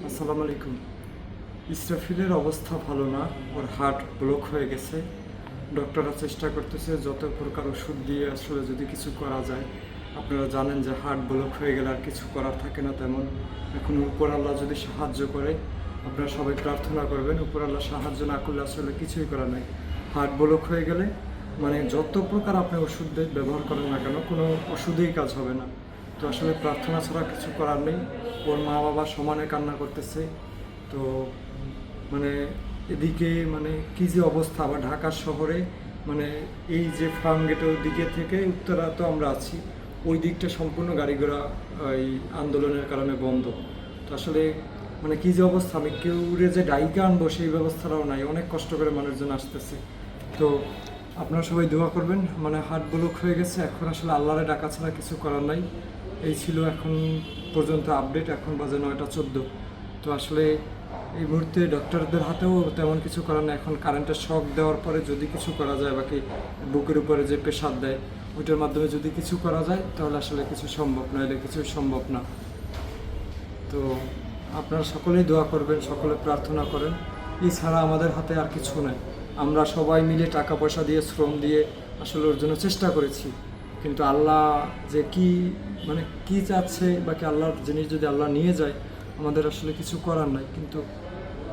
আসসালামু আলাইকুম। ইসরাফিলের অবস্থা ভালো না, ওর হার্ট ব্লক হয়ে গেছে। ডক্টররা চেষ্টা করতেছে যত প্রকার ওষুধ দিয়ে আসলে যদি কিছু করা যায়। আপনারা জানেন যে হার্ট ব্লক হয়ে গেলে আর কিছু করার থাকে না তেমন। এখন উপর আল্লাহ যদি সাহায্য করে, আপনারা সবাই প্রার্থনা করবেন। উপর আল্লাহ সাহায্য না করলে আসলে কিছুই করার নাই। হার্ট ব্লক হয়ে গেলে মানে যত প্রকার আপনি ওষুধ ব্যবহার করেন না কেন, কোনো ওষুধেই কাজ হবে না। তো আসলে প্রার্থনা ছাড়া কিছু করার নেই। ওর মা বাবা সমানে কান্না করতেছে। তো মানে এদিকে মানে কী যে অবস্থা, আবার ঢাকা শহরে মানে এই যে ফার্ম গেটের দিকে থেকে উত্তরা তো আমরা আছি, ওই দিকটা সম্পূর্ণ গাড়ি ঘোড়া এই আন্দোলনের কারণে বন্ধ। তো আসলে মানে কী যে অবস্থা, আমি কেউরে যে ডাইকা আনবো সেই ব্যবস্থাটাও নাই, অনেক কষ্ট করে মানুষজন আসতেছে। তো আপনারা সবাই দোয়া করবেন। মানে হার্ট ব্লক হয়ে গেছে, এখন আসলে আল্লাহরে ডাকা ছাড়া কিছু করার নাই। এই ছিল এখন পর্যন্ত আপডেট। এখন বাজে 9:14। তো আসলে এই মুহূর্তে ডক্টরদের হাতেও তেমন কিছু করার না। এখন কারেন্টের শক দেওয়ার পরে যদি কিছু করা যায়, বাকি বুকের উপরে যে প্রেশার দেয় ওইটার মাধ্যমে যদি কিছু করা যায় তাহলে আসলে কিছু সম্ভব, নইলে কিছুই সম্ভব না। তো আপনারা সকলেই দোয়া করবেন, সকলে প্রার্থনা করেন। এছাড়া আমাদের হাতে আর কিছু নেই। আমরা সবাই মিলে টাকা পয়সা দিয়ে, শ্রম দিয়ে আসলে ওর জন্য চেষ্টা করেছি, কিন্তু আল্লাহ যে কি মানে কি চাচ্ছে, বাকি আল্লাহর জিনিস যদি আল্লাহ নিয়ে যায় আমাদের আসলে কিছু করার নাই। কিন্তু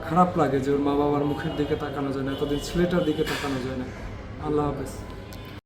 খারাপ লাগে যে ওর মা বাবার মুখের দিকে তাকানো যায় না, এতদিন ছেলেটার দিকে তাকানো যায় না। আল্লাহ হাফেজ।